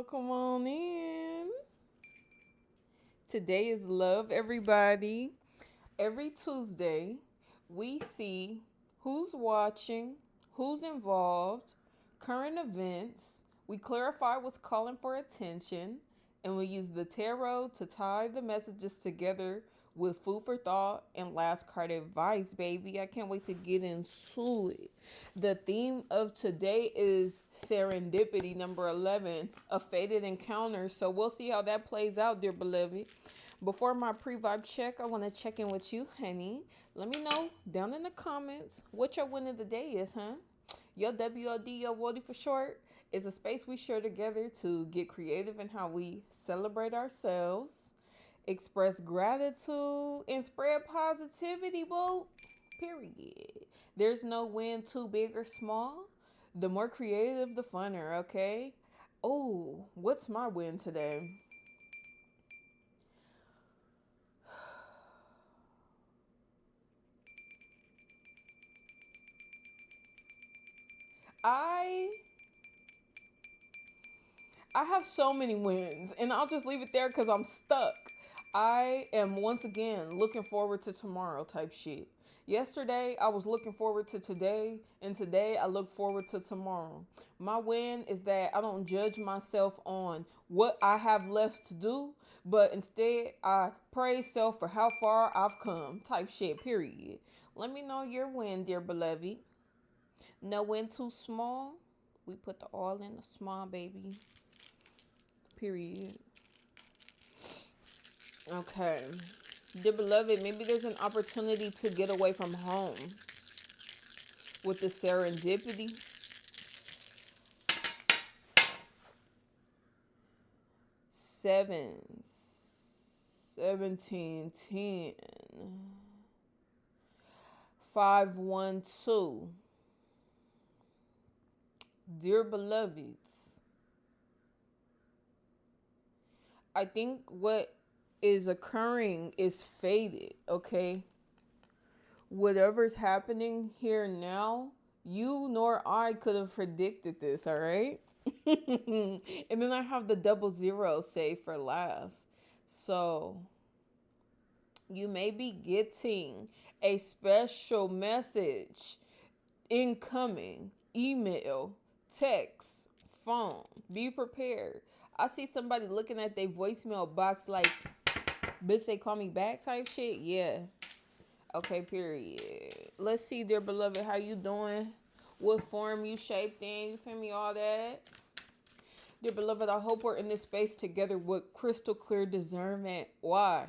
Welcome on in. Today is love, everybody. Every Tuesday, we see who's watching, who's involved, current events. We clarify what's calling for attention, and we use the tarot to tie the messages together with food for thought and last card advice, baby. I can't wait to get into it. The theme of today is serendipity, number 11, a fated encounter. So we'll see how that plays out, dear beloved. Before my pre-vibe check, I want to check in with you, honey. Let me know down in the comments what your win of the day is, huh? Your WOD, your WOD for short, is a space we share together to get creative in how we celebrate ourselves, express gratitude, and spread positivity, boo. Period. There's no win too big or small. The more creative, the funner, okay? Oh, what's my win today? I I have so many wins, and I'll just leave it there because I'm stuck. I am once again looking forward to tomorrow type shit. Yesterday, I was looking forward to today, and today I look forward to tomorrow. My win is that I don't judge myself on what I have left to do, but instead I praise self for how far I've come type shit, period. Let me know your win, dear beloved. No win too small. We put the all in the small, baby. Period. Okay. Dear beloved, maybe there's an opportunity to get away from home with the serendipity. 7, 17, 10, 5, 1, 2. Dear beloveds, I think what is occurring is fated, okay? Whatever's happening here now, you nor I could have predicted this, all right? And then I have the 00 saved for last. So you may be getting a special message incoming, email, text, phone. Be prepared. I see somebody looking at their voicemail box like, bitch, they call me back type shit. Yeah. Okay, period. Let's see, dear beloved, how you doing? What form you shaped in? You feel me? All that. Dear beloved, I hope we're in this space together with crystal clear discernment. Why?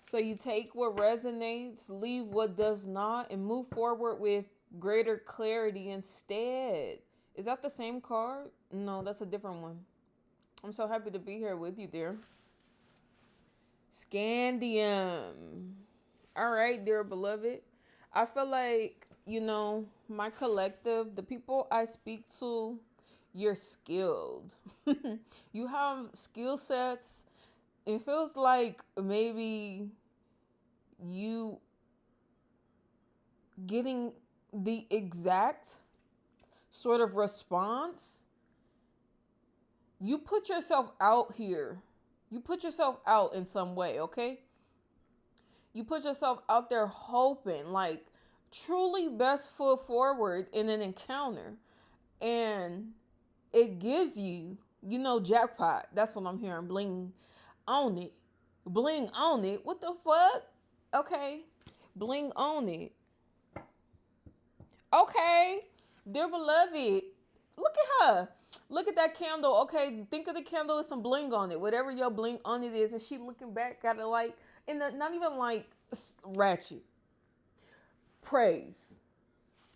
So you take what resonates, leave what does not, and move forward with greater clarity instead. Is that the same card? No, that's a different one. I'm so happy to be here with you, dear. Scandium. All right, dear beloved. I feel like, my collective, the people I speak to, you're skilled. You have skill sets. It feels like maybe you getting the exact sort of response. You put yourself out here. You put yourself out in some way, okay? You put yourself out there hoping, like, truly best foot forward in an encounter. And it gives you, jackpot. That's what I'm hearing. Bling on it. Bling on it. What the fuck? Okay. Bling on it. Okay. Dear beloved, look at her. Look at that candle. Okay, think of the candle with some bling on it. Whatever your bling on it is. And she looking back, got it like, not even like ratchet. Praise.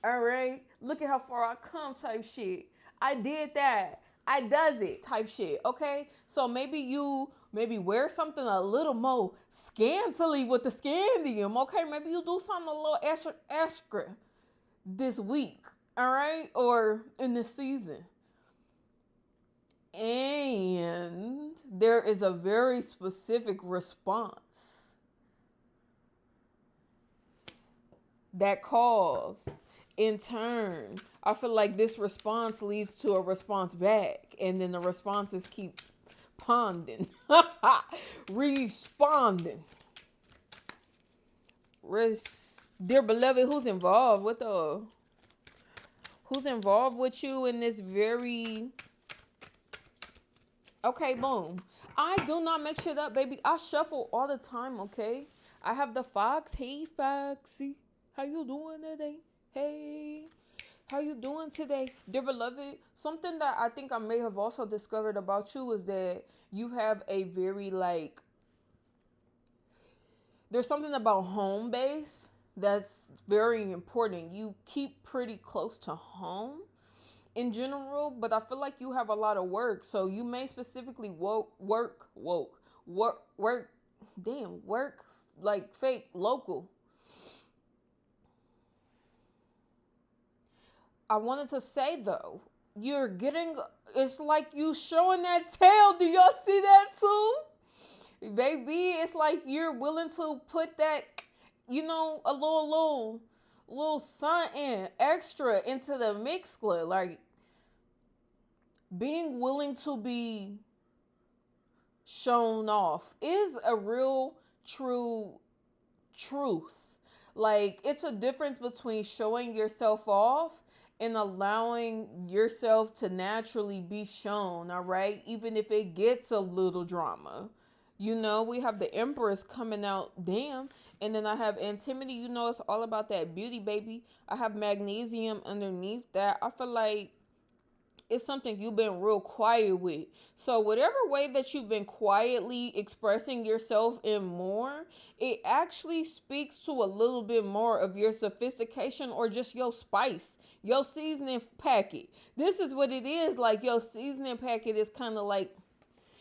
All right. Look at how far I come type shit. I did that. I does it type shit. Okay. So maybe wear something a little more scantily with the scandium. Okay. Maybe you do something a little extra this week. All right. Or in this season. And there is a very specific response that calls. in turn, I feel like this response leads to a response back, and then the responses keep ponding, responding. Dear beloved, who's involved with you in this very okay, boom. I do not make shit up, baby. I shuffle all the time, okay? I have the Fox. Hey, Foxy. How you doing today? Hey. How you doing today? Dear beloved, something that I think I may have also discovered about you is that you have a very like there's something about home base that's very important. You keep pretty close to home in general, but I feel like you have a lot of work. So you may specifically work like fake local. I wanted to say though, you're getting it's like you showing that tail. Do y'all see that too? Baby, it's like you're willing to put that, a little something extra into the mixler. Like being willing to be shown off is a real true truth. Like it's a difference between showing yourself off and allowing yourself to naturally be shown, all right? Even if it gets a little drama. We have the Empress coming out, damn. And then I have Intimity, it's all about that beauty, baby. I have Magnesium underneath that. I feel like it's something you've been real quiet with. So whatever way that you've been quietly expressing yourself in more, it actually speaks to a little bit more of your sophistication or just your spice, your seasoning packet. This is what it is. Like your seasoning packet is kind of like,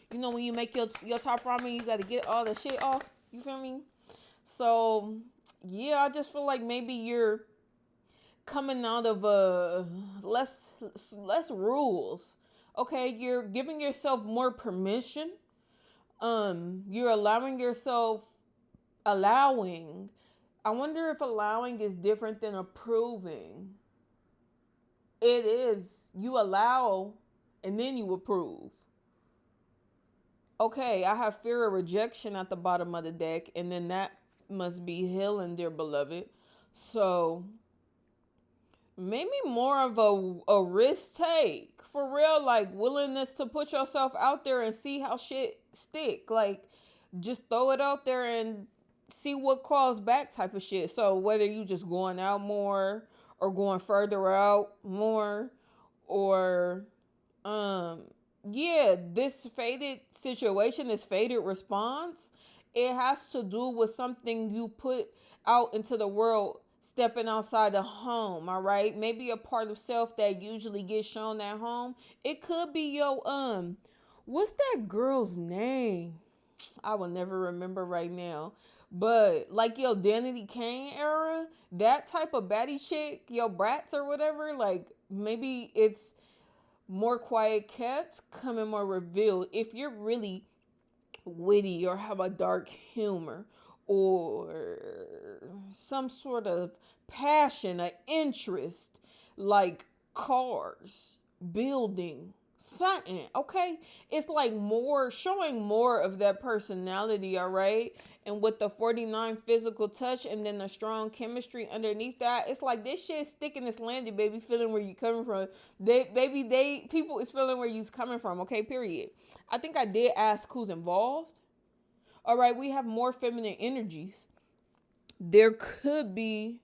when you make your top ramen, you got to get all the shit off. You feel me? So yeah, I just feel like maybe you're coming out of less rules. Okay, you're giving yourself more permission. You're allowing. I wonder if allowing is different than approving. It is. You allow and then you approve. Okay, I have fear of rejection at the bottom of the deck, and then that must be healing, dear beloved. So maybe more of a risk take for real, like willingness to put yourself out there and see how shit stick. Like just throw it out there and see what calls back type of shit. So whether you just going out more or going further out more or this faded situation, this faded response, it has to do with something you put out into the world, stepping outside the home, all right? Maybe a part of self that usually gets shown at home. It could be your what's that girl's name? I will never remember right now. But like your Danity Kane era, that type of baddie chick, your brats or whatever, like maybe it's more quiet kept, coming more revealed. If you're really witty or have a dark humor or some sort of passion, an interest, like cars, building, something, okay? It's like more, showing more of that personality, all right? And with the 49 physical touch and then the strong chemistry underneath that, it's like this shit sticking, this landed, baby, feeling where you coming from. People is feeling where you coming from, okay, period. I think I did ask who's involved. All right, we have more feminine energies. There could be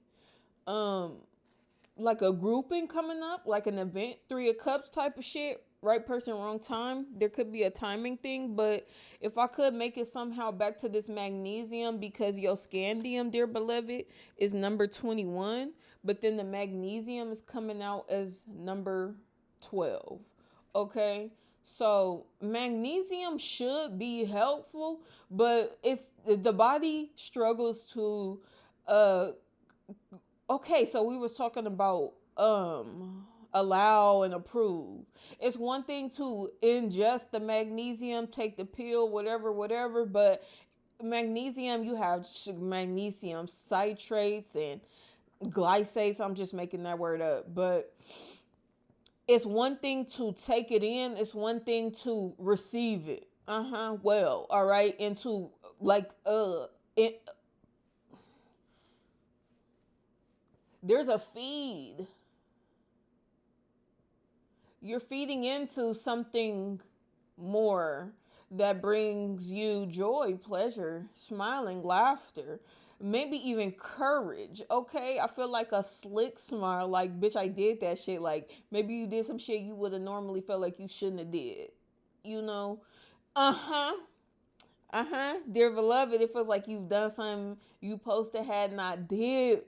like a grouping coming up, like an event, 3 of Cups type of shit. Right person, wrong time. There could be a timing thing, but if I could make it somehow back to this magnesium, because your scandium, dear beloved, is number 21, but then the magnesium is coming out as number 12. Okay? So magnesium should be helpful, but it's the body struggles to okay, so we was talking about allow and approve. It's one thing to ingest the magnesium, take the pill, whatever, but magnesium, you have magnesium citrates and glycase. I'm just making that word up, but it's one thing to take it in, it's one thing to receive it. Well, all right, and to like it, there's a feed. You're feeding into something more that brings you joy, pleasure, smiling, laughter, maybe even courage. Okay, I feel like a slick smile, like bitch, I did that shit. Like maybe you did some shit you would have normally felt like you shouldn't have did. You know, dear beloved, it feels like you've done something you supposed to had not did.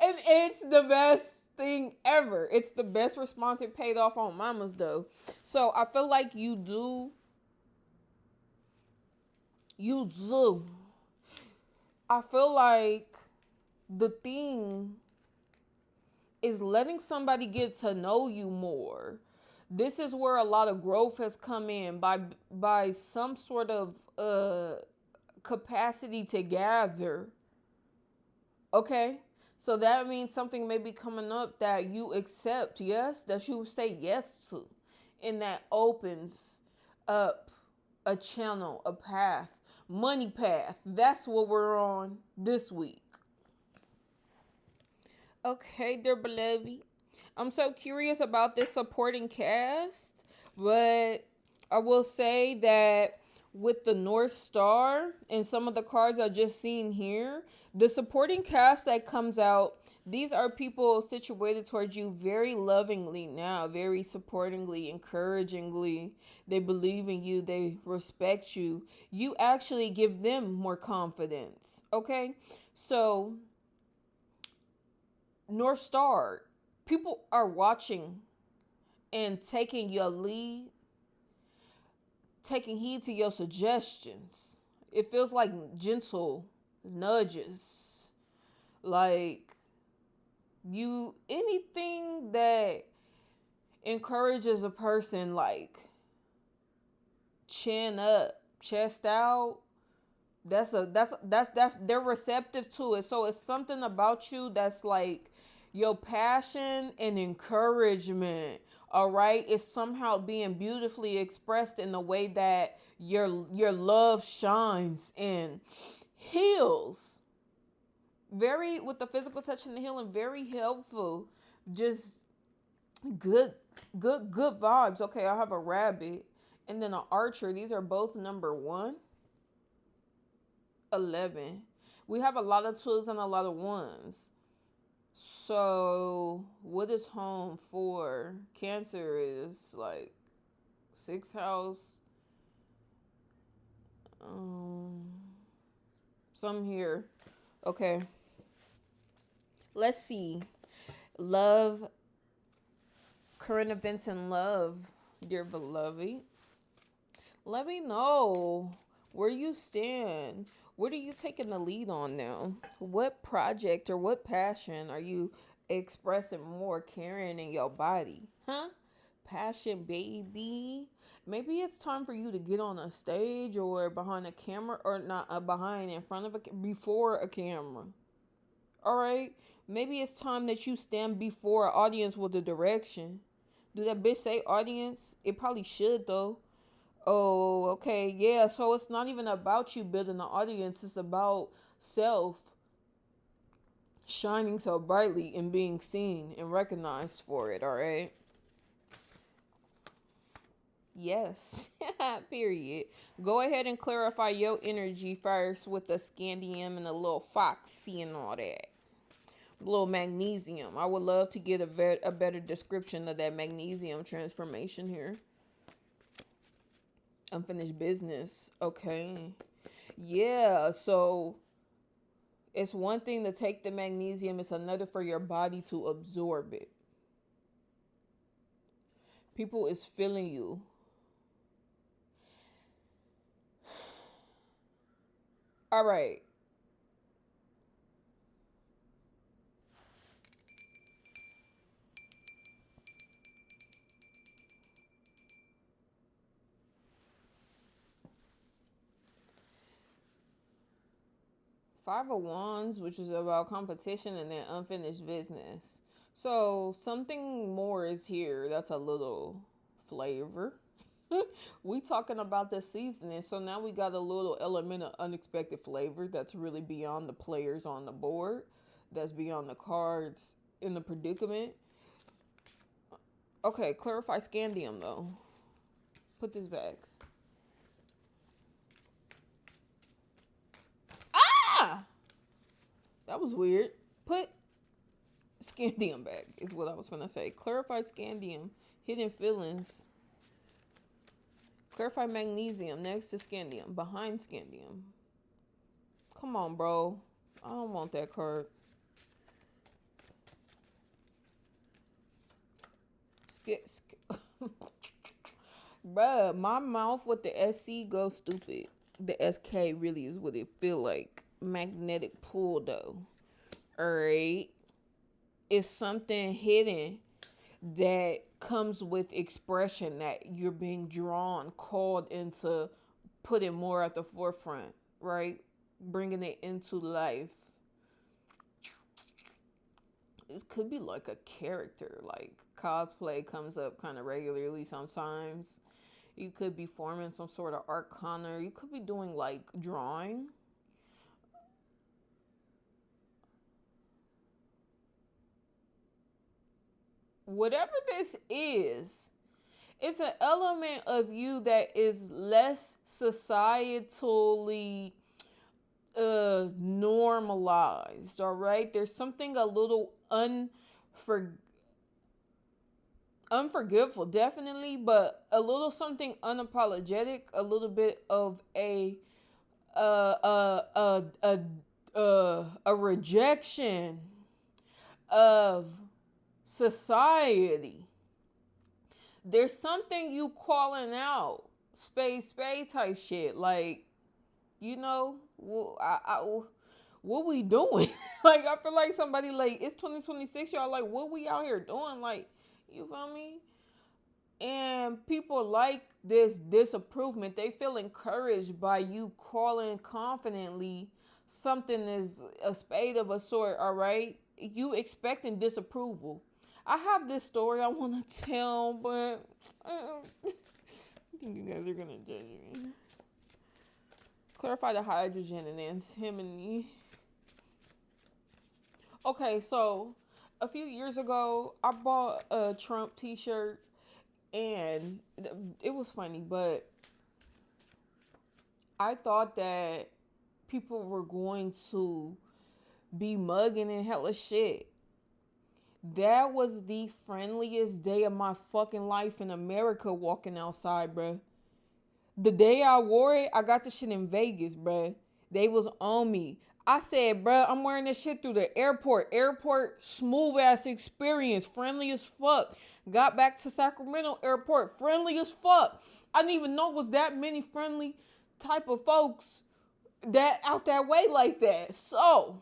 And it's the best thing ever. It's the best response. It paid off on mamas though. So I feel like you do. I feel like the thing is letting somebody get to know you more. This is where a lot of growth has come in by some sort of capacity to gather. Okay? So that means something may be coming up that you accept, yes, that you say yes to. And that opens up a channel, a path, money path. That's what we're on this week. Okay, dear beloved. I'm so curious about this supporting cast, but I will say that with the North Star and some of the cards I just seen here, the supporting cast that comes out, these are people situated towards you very lovingly now, very supportingly, encouragingly. They believe in you, they respect you. You actually give them more confidence, okay? So, North Star, people are watching and taking your lead, taking heed to your suggestions. It feels like gentle nudges. Like anything that encourages a person, like chin up, chest out, that's they're receptive to it. So it's something about you that's like your passion and encouragement. All right, it's somehow being beautifully expressed in the way that your love shines and heals. Very with the physical touch and the healing, very helpful. Just good, good vibes. Okay, I have a rabbit and then an archer. These are both number 1, 11. We have a lot of twos and a lot of ones. So what is home for? Cancer is like 6th house. Some here. Okay. Let's see. Love. Current events in love, dear beloved. Let me know where you stand. What are you taking the lead on now? What project or what passion are you expressing more caring in your body? Huh? Passion, baby. Maybe it's time for you to get on a stage or behind a camera, or not behind, in front of before a camera. All right? Maybe it's time that you stand before an audience with a direction. Do that bitch say audience? It probably should though. Oh, okay. Yeah, so it's not even about you building an audience. It's about self shining so brightly and being seen and recognized for it, all right? Yes. Period. Go ahead and clarify your energy first with the scandium and the little foxy and all that. Little magnesium. I would love to get a better description of that magnesium transformation here. Unfinished business. Okay. Yeah, so it's one thing to take the magnesium, it's another for your body to absorb it. People is feeling you. All right. Five of Wands, which is about competition and then unfinished business. So something more is here. That's a little flavor. We talking about the seasoning, so now we got a little element of unexpected flavor that's really beyond the players on the board, that's beyond the cards in the predicament. Okay, clarify scandium though. Put this back. Ah, that was weird. Put scandium back is what I was gonna say. Clarify scandium, hidden feelings. Clarify magnesium next to scandium, behind scandium. Come on, bro. I don't want that card. Bruh, my mouth with the SC goes stupid. The SK really is what it feel like. Magnetic pull though. Alright. It's something hidden that comes with expression that you're being drawn, called into putting more at the forefront, right? Bringing it into life. This could be like a character, like cosplay comes up kind of regularly sometimes. You could be forming some sort of arcana. You could be doing like drawing. Whatever this is, it's an element of you that is less societally normalized. All right, there's something a little unforgivable, definitely, but a little something unapologetic, a little bit of a rejection of society. There's something you calling out, space type shit, like, you know, what we doing? Like, I feel like somebody, like, it's 2026, y'all, like, what we out here doing? Like, you feel me? And people like this disapproval. They feel encouraged by you calling confidently something is a spade of a sort, all right? You expecting disapproval. I have this story I want to tell, but I think you guys are going to judge me. Clarify the hydrogen and antimony. Okay, so a few years ago, I bought a Trump t-shirt, and it was funny, but I thought that people were going to be mugging and hella shit. That was the friendliest day of my fucking life in America walking outside, bruh. The day I wore it, I got the shit in Vegas, bruh. They was on me. I said, bruh, I'm wearing this shit through the airport. Airport, smooth ass experience, friendly as fuck. Got back to Sacramento airport, friendly as fuck. I didn't even know it was that many friendly type of folks that out that way like that. So,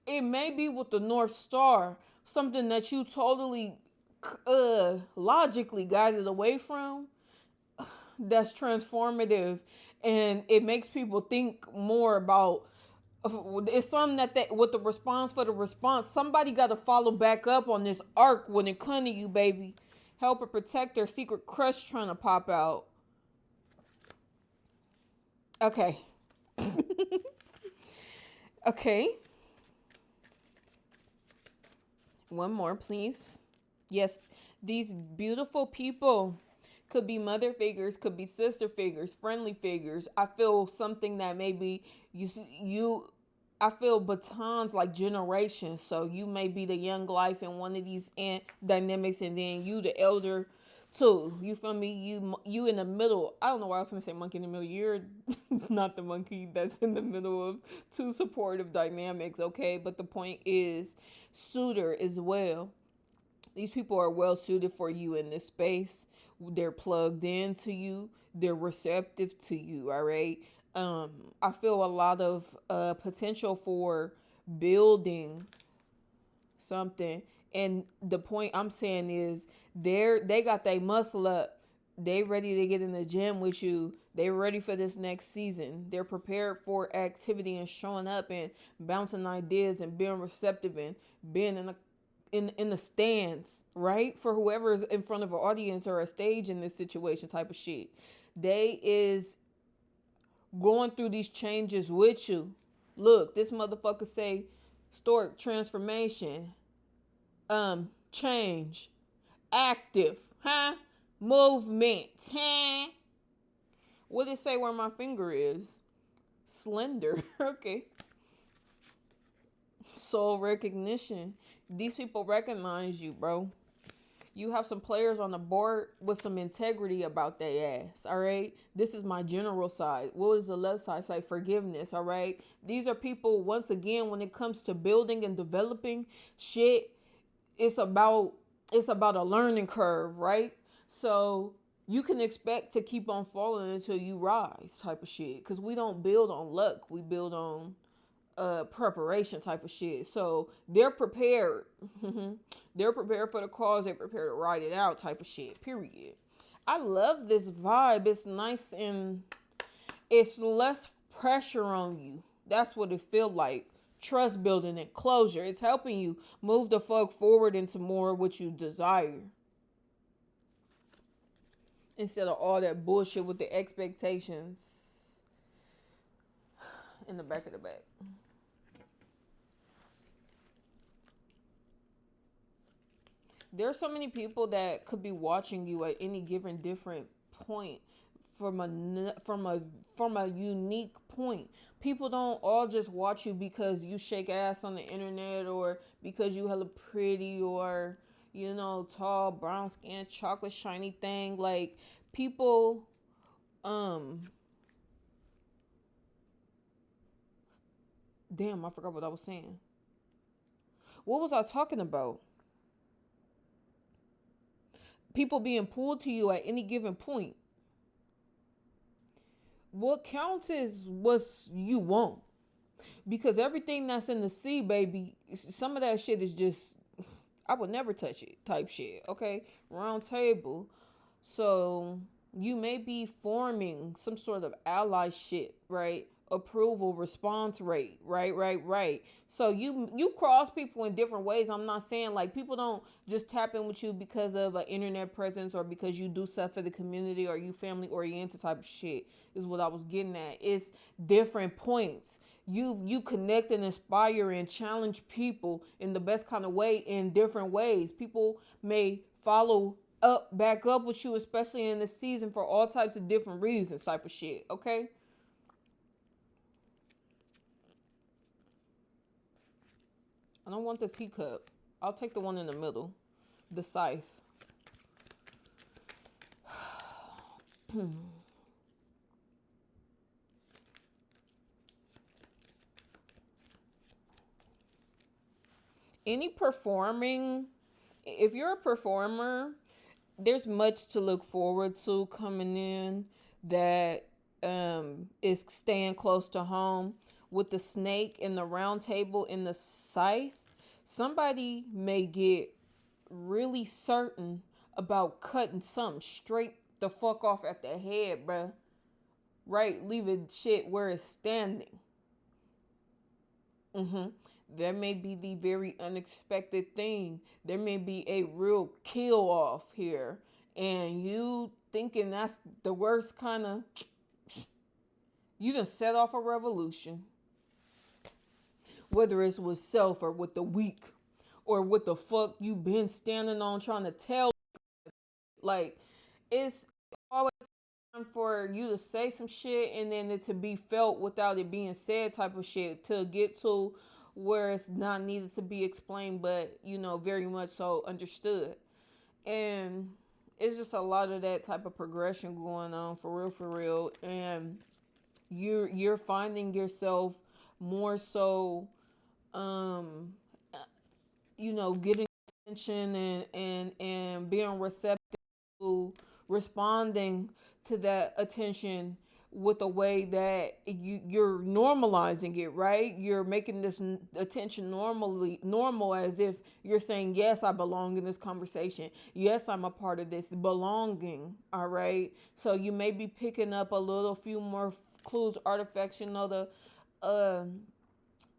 it may be with the North Star, something that you totally logically guided away from, that's transformative, and it makes people think more about. It's something that with the response for the response, somebody got to follow back up on this arc when it comes to you, baby. Help her protect their secret crush trying to pop out. Okay. Okay. One more, please. Yes, these beautiful people could be mother figures, could be sister figures, friendly figures. I feel something that maybe I feel batons like generations. So you may be the young life in one of these dynamics, and then you the elder too. You feel me? You in the middle. I don't know why I was gonna say monkey in the middle. You're not the monkey that's in the middle of two supportive dynamics, okay? But the point is, suitor as well. These people are well suited for you in this space. They're plugged into you. They're receptive to you. All right. I feel a lot of potential for building something. And the point I'm saying is they got their muscle up They ready to get in the gym with you. They ready for this next season. They're prepared for activity and showing up and bouncing ideas and being receptive and being in the stands, right? For whoever's in front of an audience or a stage in this situation type of shit. They is going through these changes with you. Look, this motherfucker say stork transformation, change, active, huh? Movement, huh? What did it say where my finger is? Slender. Okay. Soul recognition. These people recognize you, bro. You have some players on the board with some integrity about their ass, all right? This is my general side. What is the left side? Say forgiveness, all right? These are people, once again, when it comes to building and developing shit, it's about a learning curve, right? So you can expect to keep on falling until you rise type of shit. Because we don't build on luck. We build on preparation type of shit. So they're prepared. They're prepared for the cause. They're prepared to ride it out type of shit. Period. I love this vibe. It's nice and it's less pressure on you. That's what it feels like. Trust building and closure. It's helping you move the fuck forward into more what you desire. Instead of all that bullshit with the expectations in the back of the back. There's so many people that could be watching you at any given different point from a unique point. People don't all just watch you because you shake ass on the internet or because you hella pretty or tall, brown skin, chocolate shiny thing. Like people damn, I forgot what I was saying. What was I talking about? People being pulled to you at any given point. What counts is what you want. Because everything that's in the sea, baby, some of that shit is just, I would never touch it type shit. Okay? Round table. So you may be forming some sort of ally shit, right? Approval response rate, right. So you cross people in different ways. I'm not saying like people don't just tap in with you because of an internet presence or because you do stuff for the community or you family oriented type of shit is what I was getting at. It's different points. You connect and inspire and challenge people in the best kind of way in different ways. People may follow back up with you, especially in this season for all types of different reasons type of shit. Okay. I don't want the teacup. I'll take the one in the middle. The scythe. Any performing, if you're a performer, there's much to look forward to coming in that is staying close to home. With the snake and the round table and the scythe, somebody may get really certain about cutting something straight the fuck off at the head, bruh. Right? Leaving shit where it's standing. Mm-hmm. There may be the very unexpected thing. There may be a real kill off here. And you thinking that's the worst kind of. You done set off a revolution. Whether it's with self or with the weak. Or what the fuck you been standing on trying to tell. Like, it's always time for you to say some shit and then it to be felt without it being said type of shit to get to where it's not needed to be explained, but very much so understood. And it's just a lot of that type of progression going on for real. And you're finding yourself more so getting attention and being receptive to responding to that attention with the way that you're normalizing it, right? You're making this attention normal, as if you're saying, yes, I belong in this conversation. Yes, I'm a part of this belonging. All right. So you may be picking up a little few more clues, artifacts. You know, uh,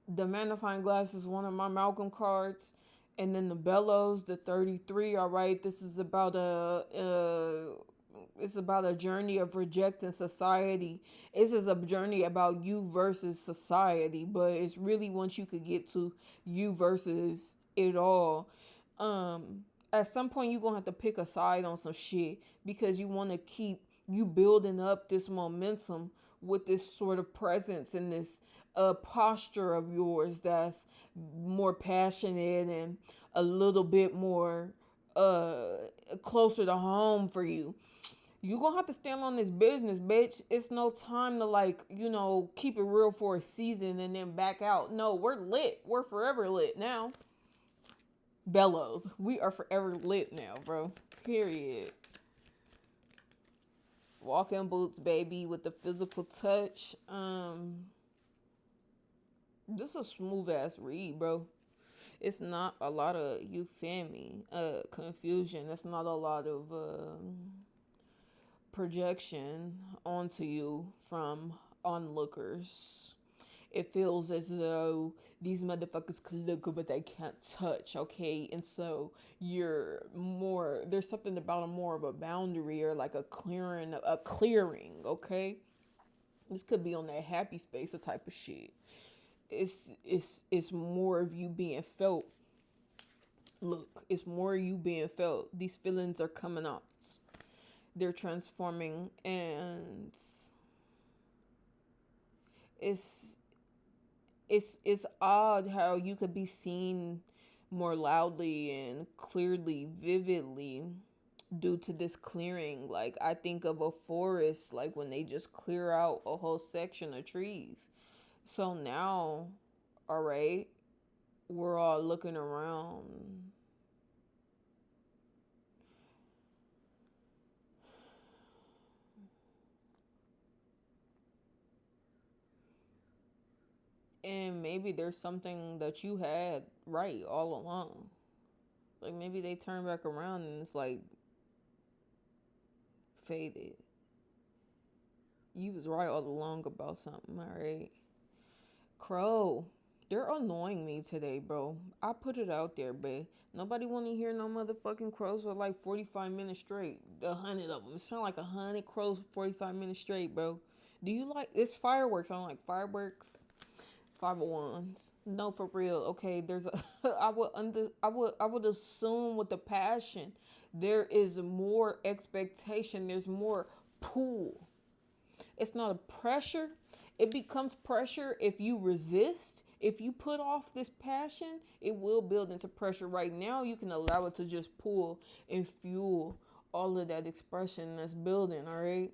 the magnifying glass is one of my Malcolm cards. And then the bellows, the 33. All right. This is about it's about a journey of rejecting society. This is a journey about you versus society, but it's really once you could get to you versus it all. At some point you're gonna have to pick a side on some shit because you want to keep you building up this momentum with this sort of presence and this posture of yours that's more passionate and a little bit more uh closer to home for you. You gonna have to stand on this business, bitch. It's no time to, like, keep it real for a season and then back out. No, we're lit. We're forever lit now. Bellows. We are forever lit now, bro. Period. Walking boots, baby, with the physical touch. This is a smooth ass read, bro. It's not a lot of, you feel me, confusion. It's not a lot of projection onto you from onlookers. It feels as though these motherfuckers can look but they can't touch, okay? And so there's something about a more of a boundary, or like a clearing, okay? This could be on that happy space, a type of shit. It's more of you being felt. Look, it's more you being felt. These feelings are coming out. They're transforming, and it's it's odd how you could be seen more loudly and clearly, vividly, due to this clearing. Like, I think of a forest, like when they just clear out a whole section of trees. So now, all right, we're all looking around. And maybe there's something that you had right all along. Like, maybe they turn back around and it's like faded. You was right all along about something, all right? Crow, they're annoying me today, bro. I put it out there, babe. Nobody want to hear no motherfucking crows for like 45 minutes straight. 100 of them. It sound like 100 crows for 45 minutes straight, bro. Do you like, it's fireworks? I don't like fireworks. 501s. No, for real. Okay, there's a I would assume with the passion there is more expectation, there's more pull. It's not a pressure. It becomes pressure if you resist. If you put off this passion, it will build into pressure. Right now, you can allow it to just pull and fuel all of that expression that's building, all right?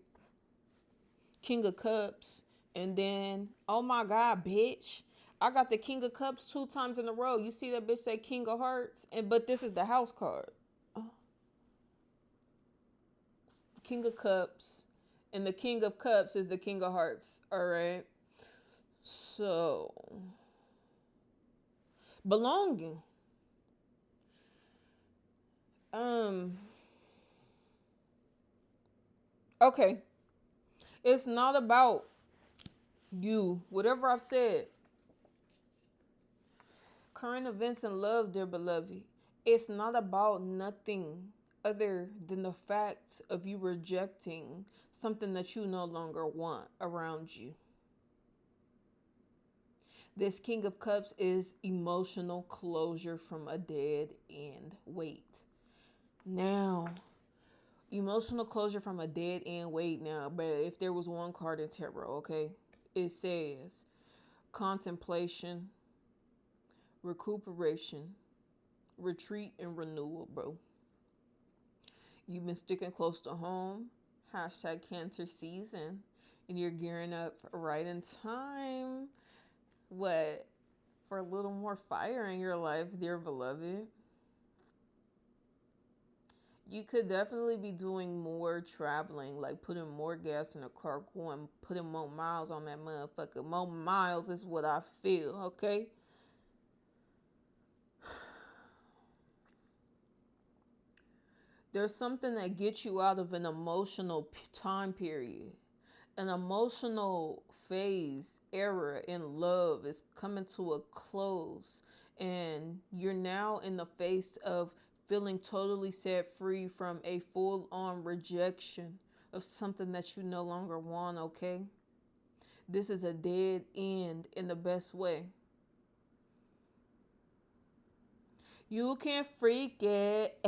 King of Cups, and then, oh my God, bitch. I got the King of Cups 2 times in a row. You see that bitch say King of Hearts? But this is the house card. King of Cups. And the King of Cups is the King of Hearts. Alright. So, belonging. Okay. It's not about you. Whatever I've said. Current events in love, dear beloved. It's not about nothing other than the fact of you rejecting something that you no longer want around you. This King of Cups is emotional closure from a dead end weight. Now, emotional closure from a dead end weight now, but if there was one card in tarot, okay, it says contemplation, recuperation, retreat, and renewal, bro. You've been sticking close to home. Hashtag Cancer season. And you're gearing up right in time. What? For a little more fire in your life, dear beloved. You could definitely be doing more traveling, like putting more gas in the car, going, putting more miles on that motherfucker. More miles is what I feel, okay? There's something that gets you out of an emotional time period. An emotional phase era in love is coming to a close, and you're now in the face of feeling totally set free from a full-on rejection of something that you no longer want, okay? This is a dead end in the best way. You can freak it.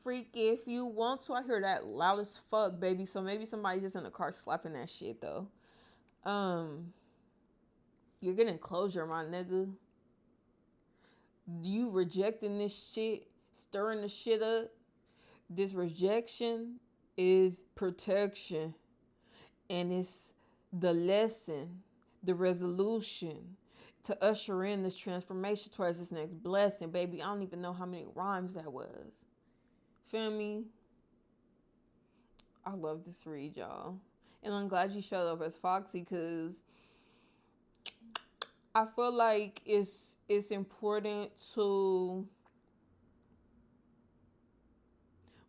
Freak if you want to. I hear that loud as fuck, baby. So maybe somebody's just in the car slapping that shit though. Um, you're getting closure, my nigga. You rejecting this shit, stirring the shit up. This rejection is protection. And it's the lesson, the resolution to usher in this transformation towards this next blessing, baby. I don't even know how many rhymes that was. Feel me? I love this read, y'all. And I'm glad you showed up as Foxy, because I feel like it's important to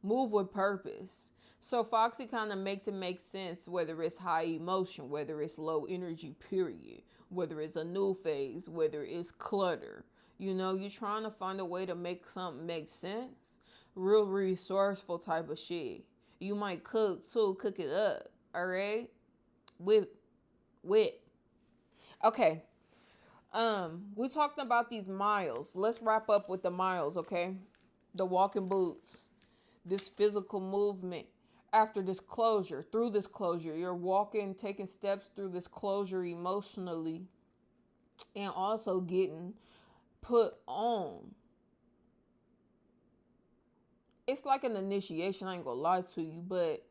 move with purpose. So Foxy kind of makes it make sense, whether it's high emotion, whether it's low energy, period, whether it's a new phase, whether it's clutter. You know, you're trying to find a way to make something make sense. Real resourceful type of shit. You might cook too, cook it up. All right? Whip. Okay. We talked about these miles. Let's wrap up with the miles, okay? The walking boots. This physical movement after this closure, through this closure. You're walking, taking steps through this closure emotionally, and also getting put on. It's like an initiation, I ain't gonna lie to you, but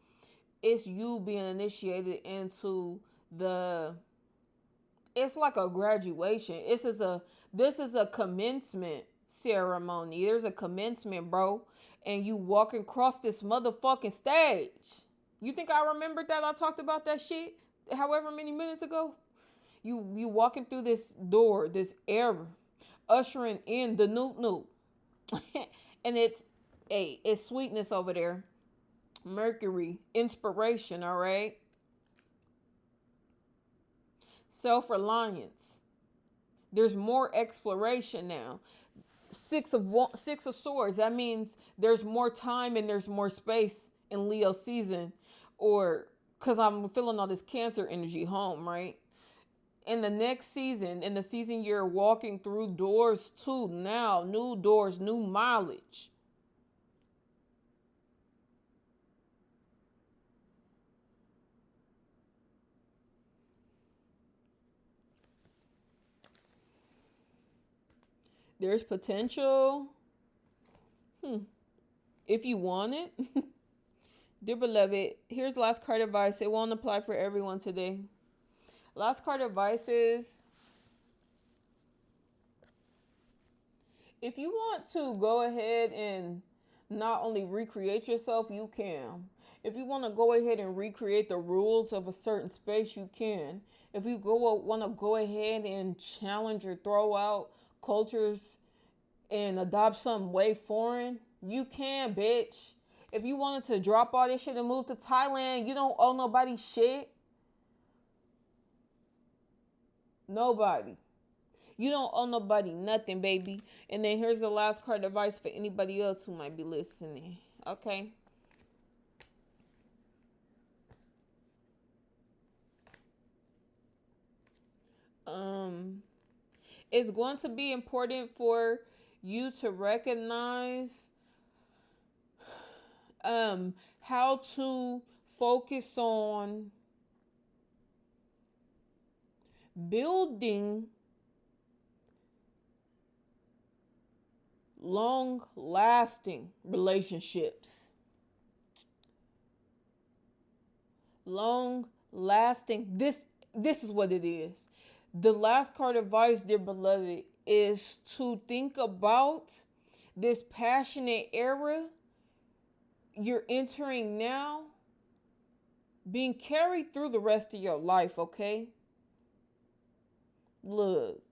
it's you being initiated into the, it's like a graduation. This is a commencement ceremony. There's a commencement, bro, and you walking across this motherfucking stage. You think I remembered that I talked about that shit however many minutes ago? You walking through this door, this era, ushering in the new. And it's sweetness over there. Mercury, inspiration, all right? Self-reliance. There's more exploration now. Six of Swords. That means there's more time and there's more space in Leo season, or because I'm feeling all this Cancer energy home, right? In the next season, in the season you're walking through doors too now, new doors, new mileage. There's potential. If you want it. Dear beloved, here's last card advice. It won't apply for everyone today. Last card advice is, if you want to go ahead and not only recreate yourself, you can. If you want to go ahead and recreate the rules of a certain space, you can. If you want to go ahead and challenge or throw out cultures and adopt something way foreign, you can, bitch. If you wanted to drop all this shit and move to Thailand, you don't owe nobody shit. Nobody. You don't owe nobody nothing, baby. And then here's the last card advice for anybody else who might be listening. Okay. It's going to be important for you to recognize how to focus on building long lasting relationships. Long lasting. This is what it is. The last card advice, dear beloved, is to think about this passionate era you're entering now, being carried through the rest of your life, okay? Look,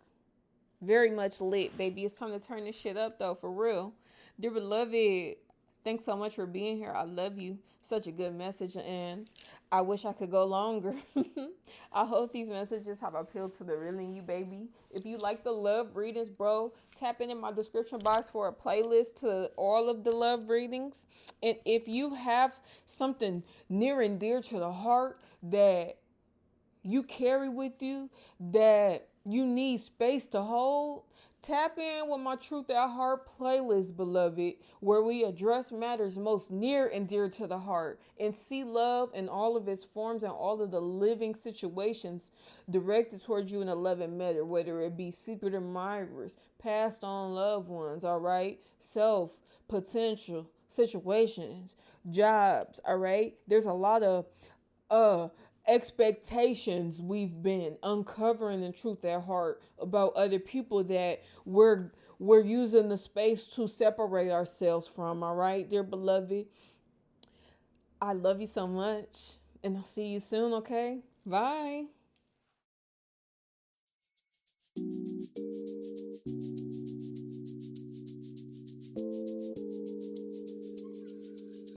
very much lit, baby. It's time to turn this shit up, though, for real. Dear beloved, thanks so much for being here. I love you. Such a good message, and I wish I could go longer. I hope these messages have appealed to the real in you, baby. If you like the love readings, bro, tap in my description box for a playlist to all of the love readings. And if you have something near and dear to the heart that you carry with you, that you need space to hold, tap in with my Truth at Heart playlist, beloved, where we address matters most near and dear to the heart and see love in all of its forms and all of the living situations directed towards you in a loving manner, whether it be secret admirers, passed on loved ones, all right, self, potential situations, jobs, all right. There's a lot of uh expectations we've been uncovering in Truth at Heart about other people that we're using the space to separate ourselves from. All right, dear beloved, I love you so much, and I'll see you soon. Okay, bye.